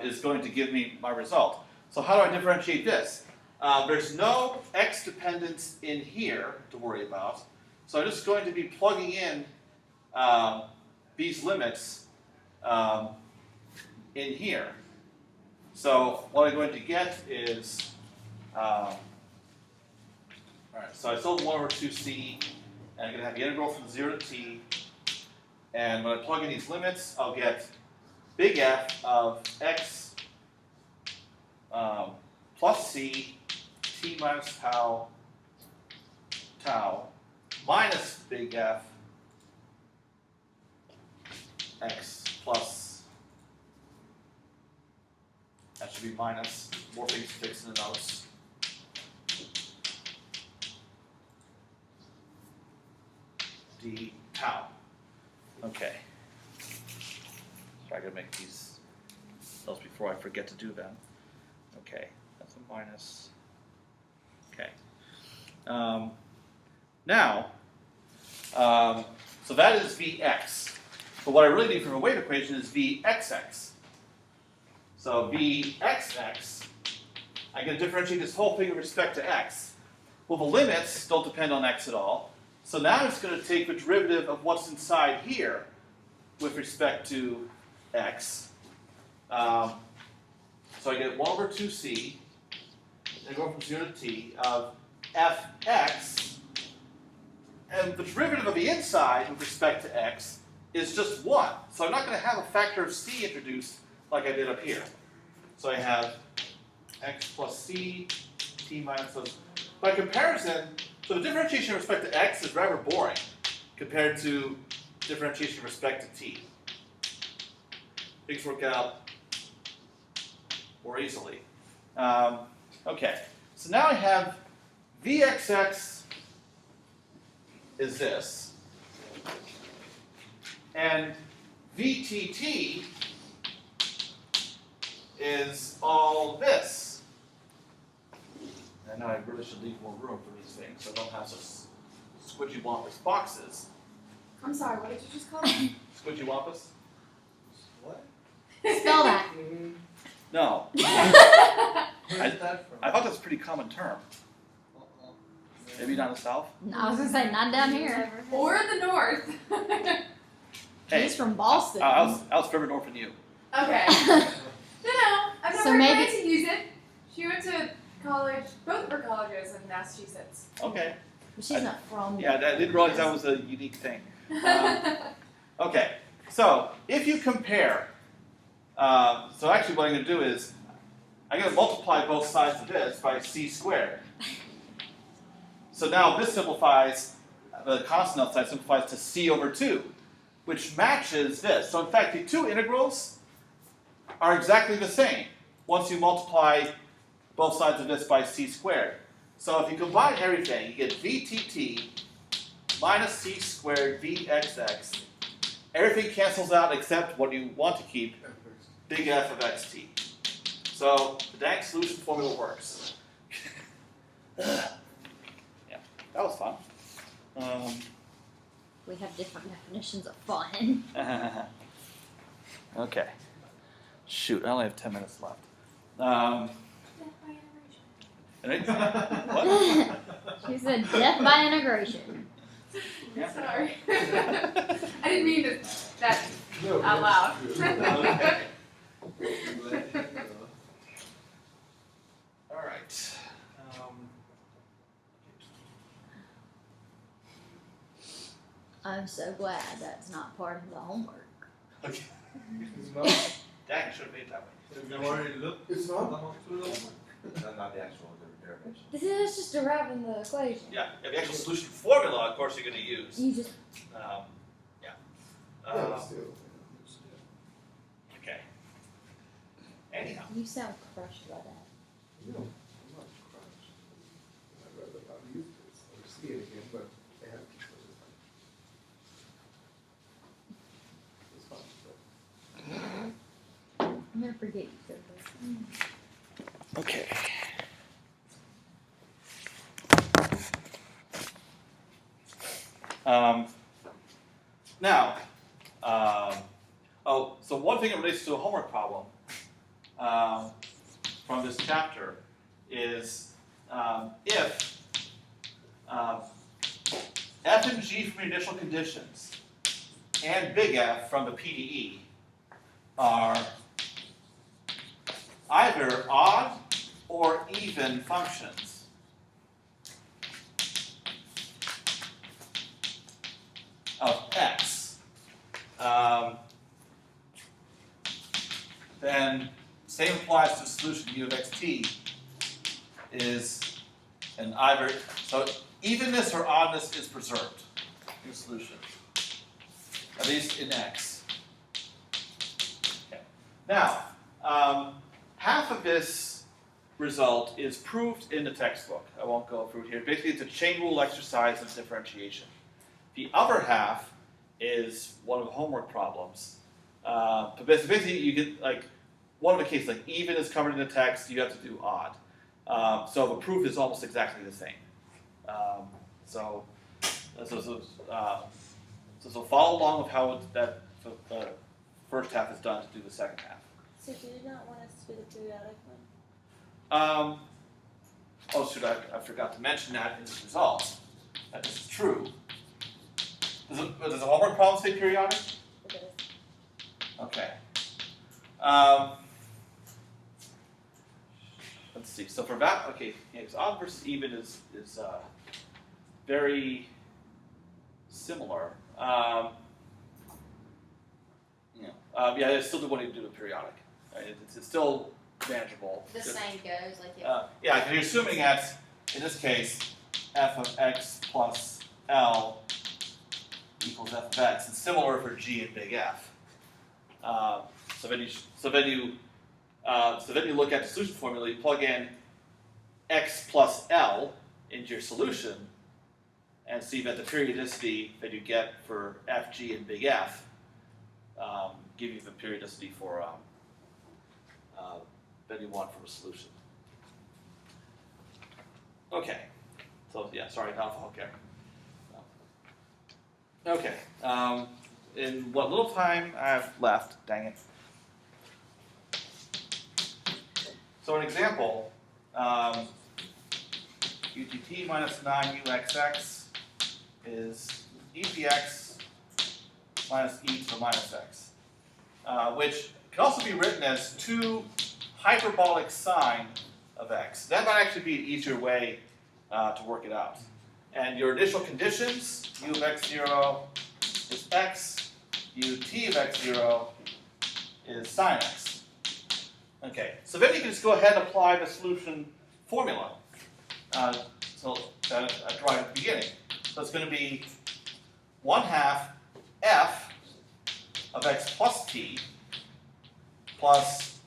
B: Is going to give me my result. So how do I differentiate this? There's no x dependence in here to worry about. So I'm just going to be plugging in these limits in here. So what I'm going to get is, all right, so I still have 1 over 2c, and I'm going to have the integral from 0 to t. And when I plug in these limits, I'll get big F of x plus c t minus tau minus big F x plus, that should be minus, more things to fix in the notes, d tau. Okay. So I gotta make these those before I forget to do them. Okay, that's a minus. Okay. Now, so that is Vx. But what I really need from a wave equation is Vxx. So Vxx, I'm going to differentiate this whole thing with respect to x. Well, the limits don't depend on x at all. So now I'm just going to take the derivative of what's inside here with respect to x. So I get 1 over 2c, integral from 0 to t, of fx, and the derivative of the inside with respect to x is just 1. So I'm not going to have a factor of c introduced like I did up here. So I have x plus c, t minus those. By comparison, so the differentiation with respect to x is rather boring compared to differentiation with respect to t. Things work out more easily. Okay, so now I have Vxx is this, and VTT is all this. And now I really should leave more room for these things so I don't have such squidgy wampus boxes.
C: I'm sorry, what did you just call it?
B: Squidgy wampus?
E: What?
A: Spell that.
B: No.
E: Where's that from?
B: I thought that's a pretty common term. Maybe not in the South?
A: No, I was gonna say not down here.
C: Or in the north.
B: Hey,
A: He's from Boston.
B: I was further north than you.
C: Okay. No, I've
A: So
C: never
A: maybe-
C: tried to use it. She went to college, both of her colleges in Massachusetts.
B: Okay.
A: But she's not from.
B: Yeah, I didn't realize that was a unique thing. Okay, so if you compare, so actually what I'm going to do is, I'm going to multiply both sides of this by c squared. So now this simplifies, the constant outside simplifies to c over 2, which matches this. So in fact, the two integrals are exactly the same once you multiply both sides of this by c squared. So if you combine everything, you get VTT minus c squared Vxx. Everything cancels out except what you want to keep, big F of xt. So the Dank solution formula works. Yeah, that was fun.
A: We have different definitions of fun.
B: Okay. Shoot, I only have 10 minutes left. What?
A: She said death by integration.
B: Yeah.
C: Sorry. I didn't mean to, that
D: No,
C: out loud.
B: Okay. All right.
A: I'm so glad that's not part of the homework.
B: Okay.
D: It's not.
B: Dang, I should have made it that way.
E: Have you already looked
D: It's
E: at
D: not.
E: the hospital? Not the actual derivation.
A: This is just deriving the equation.
B: Yeah, the actual solution formula, of course, you're going to use.
A: You just
B: Yeah.
D: Yeah, still.
B: Okay.
A: You sound crushed by that.
D: No, I'm not crushed. I'd rather not use this or see it again, but I have to keep it. It's fine.
A: I'm gonna forget you said this.
B: Okay. Now, so one thing that relates to a homework problem from this chapter is if F and G from your initial conditions and big F from the PDE are either odd or even functions, of x, then same applies to the solution u of xt is an either, so evenness or oddness is preserved in the solution, at least in x. Okay. Now, half of this result is proved in the textbook. I won't go through it here. Basically, it's a chain rule exercise of differentiation. The other half is one of the homework problems. But basically, you get like one of the cases, like even is covered in the text, you have to do odd. So the proof is almost exactly the same. So follow along with how the first half is done to do the second half.
A: So do you not want us to do the periodic one?
B: I forgot to mention that in this result. That this is true. Does the homework problem say periodic?
A: It is.
B: Okay. Let's see. So for that, okay, so odd versus even is very similar. Yeah, I still do want to do the periodic. Right? It's still manageable.
A: The same goes, like
B: Yeah, because you're assuming that in this case, f of x plus L equals f of x. It's similar for g and big F. So then you look at the solution formula. You plug in x plus L into your solution, and see that the periodicity that you get for f, g, and big F give you the periodicity for that you want from a solution. Okay. So yeah, sorry, not off the hook here. Okay. In what little time I have left, dang it. So an example, UTT minus 9UXX is e to the x minus e to the minus x, which can also be written as 2 hyperbolic sine of x. That might actually be an easier way to work it out. And your initial conditions, u of x0 is x, ut of x0 is sine x. Okay, so then you can just go ahead and apply the solution formula. So that I derived at the beginning. So it's going to be 1/2 f of x plus t plus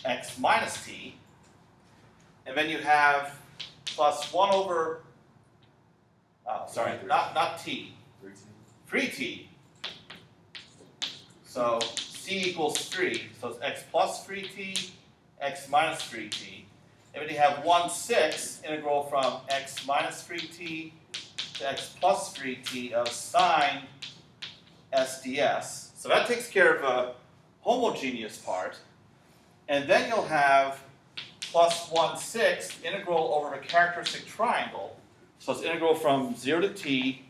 B: x minus t, and then you have plus 1 over, not t, 3t. So c equals 3, so it's x plus 3t, x minus 3t. And then you have 1/6 integral from x minus 3t to x plus 3t of sine s ds. So that takes care of the homogeneous part. And then you'll have plus 1/6 integral over a characteristic triangle. So it's integral from 0 to t,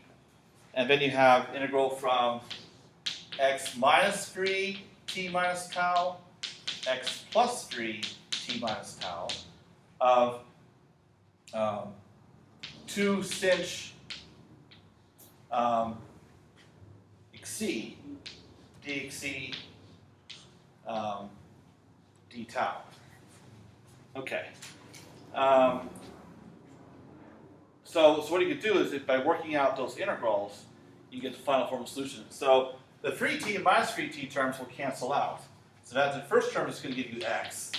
B: and then you have integral from x minus 3 t minus tau, x plus 3 t minus tau, of 2 sinh xc dxc d tau. Okay. So what you could do is, by working out those integrals, you get the final form of solution. So the 3t and minus 3t terms will cancel out. So that's the first term is going to give you x.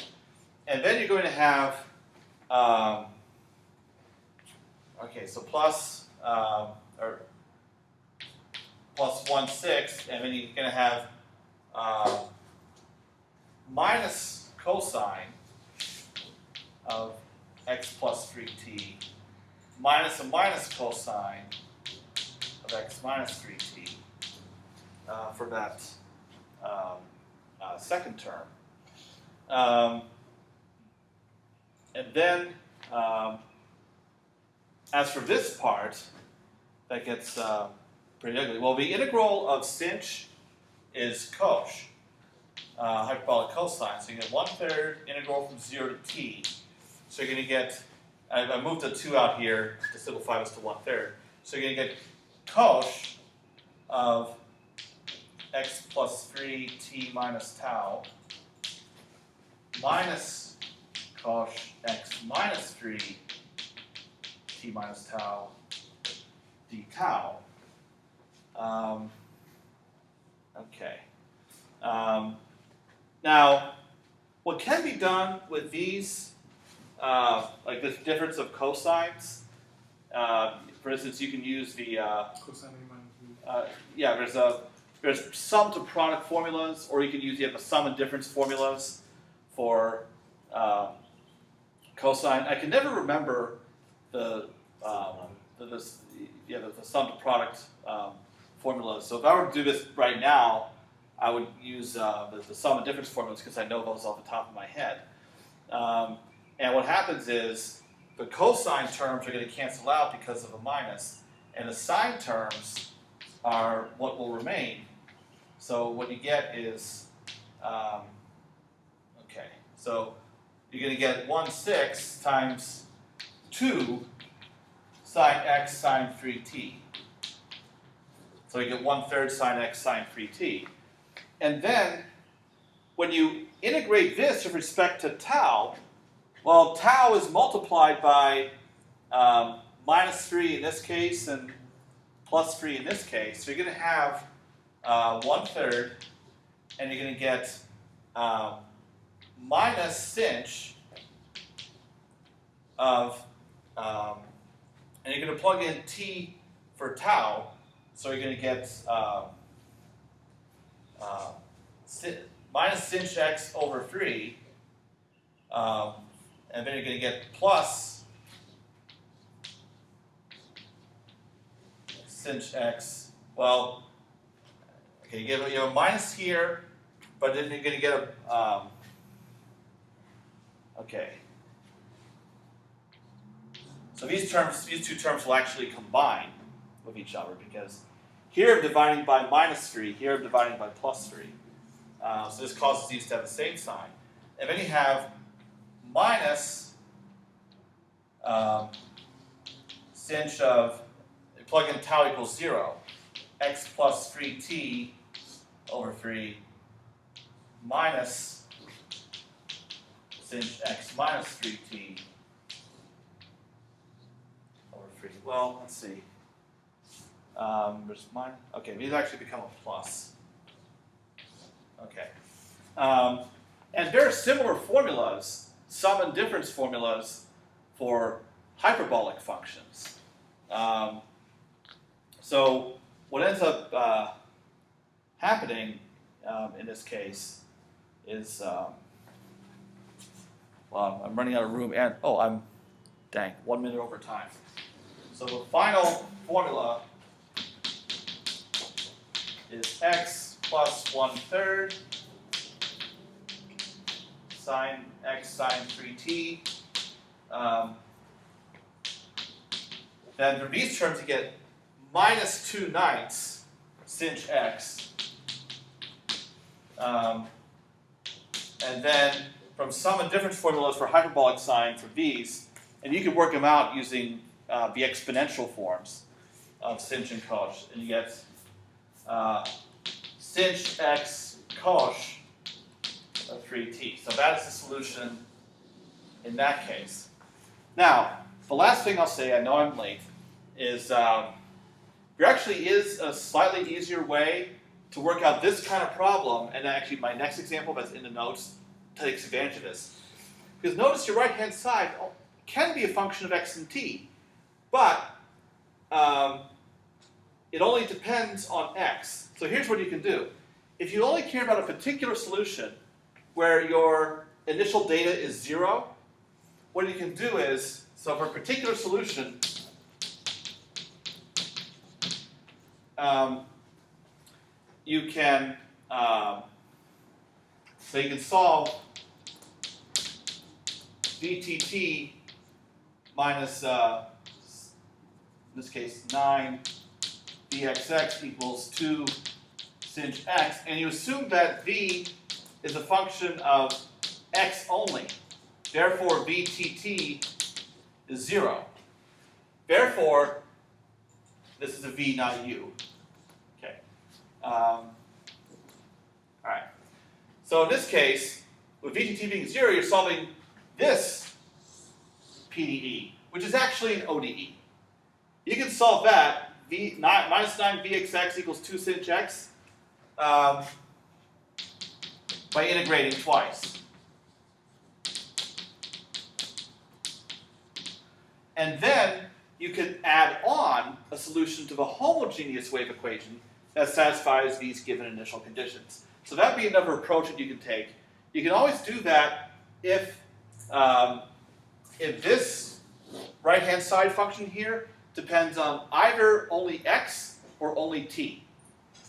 B: And then you're going to have, okay, so plus 1/6, and then you're going to have minus cosine of x plus 3t minus a minus cosine of x minus 3t for that second term. And then, as for this part, that gets pretty ugly. Well, the integral of sinh is cosh, hyperbolic cosine. So you get 1/3 integral from 0 to t. So you're going to get, I moved the 2 out here to simplify this to 1/3. So you're going to get cosh of x plus 3t minus tau minus cosh x minus 3 t minus tau d tau. Okay. Now, what can be done with these, like this difference of cosines, for instance, you can use the,
D: Cosine minus
B: yeah, there's sum to product formulas, or you can use the sum and difference formulas for cosine. I can never remember the sum to product formulas. So if I were to do this right now, I would use the sum and difference formulas because I know those off the top of my head. And what happens is the cosine terms are going to cancel out because of a minus, and the sine terms are what will remain. So what you get is, okay, so you're going to get 1/6 times 2 sine x sine 3t. So you get 1/3 sine x sine 3t. And then when you integrate this with respect to tau, well, tau is multiplied by minus 3 in this case and plus 3 in this case. So you're going to have 1/3, and you're going to get minus sinh of, and you're going to plug in t for tau, so you're going to get minus sinh x over 3, and then you're going to get plus sinh x. Well, okay, you have a minus here, but then you're going to get a, okay. So these two terms will actually combine with each other because here I'm dividing by minus 3, here I'm dividing by plus 3. So this causes these to have the same sign. And then you have minus sinh of, plug in tau equals 0, x plus 3t over 3 minus sinh x minus 3t over 3. Well, let's see. There's minus, okay, these actually become a plus. Okay. And there are similar formulas, sum and difference formulas for hyperbolic functions. So what ends up happening in this case is, well, I'm running out of room, and dang, 1 minute over time. So the final formula is x plus 1/3 sine x sine 3t. Then for these terms you get minus 2/9 sinh x. And then from sum and difference formulas for hyperbolic sine for these, and you can work them out using the exponential forms of sinh and cosh, and you get sinh x cosh of 3t. So that's the solution in that case. Now, the last thing I'll say, I know I'm late, is there actually is a slightly easier way to work out this kind of problem, and actually my next example that's in the notes takes advantage of this. Because notice your right-hand side can be a function of x and t, but it only depends on x. So here's what you can do. If you only care about a particular solution where your initial data is 0, what you can do is, so for a particular solution, you can solve VTT minus, in this case, 9 VXX equals 2 sinh x, and you assume that V is a function of x only. Therefore, VTT is 0. Therefore, this is a V, not a U. Okay. All right. So in this case, with VTT being 0, you're solving this PDE, which is actually an ODE. You can solve that, minus 9 VXX equals 2 sinh x, by integrating twice. And then you can add on a solution to the homogeneous wave equation that satisfies these given initial conditions. So that would be another approach that you can take. You can always do that if this right-hand side function here depends on either only x or only t.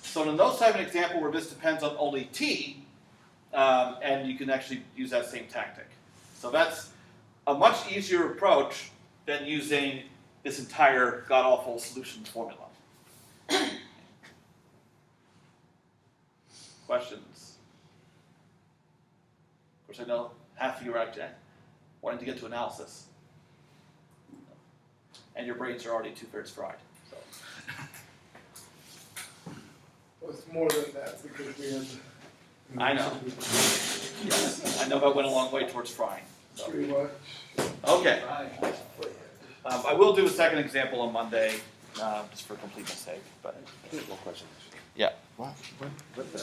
B: So in those type of example where this depends on only t, and you can actually use that same tactic. So that's a much easier approach than using this entire god-awful solution formula. Questions? Of course, I know half of you are actually wanting to get to analysis. And your brains are already 2/3 fried. So.
D: Well, it's more than that because we had.
B: I know. Yes, I know that went a long way towards frying. So.
D: Pretty much.
B: Okay. I will do a second example on Monday, just for completeness sake. But
E: One question.
B: yeah.
E: What the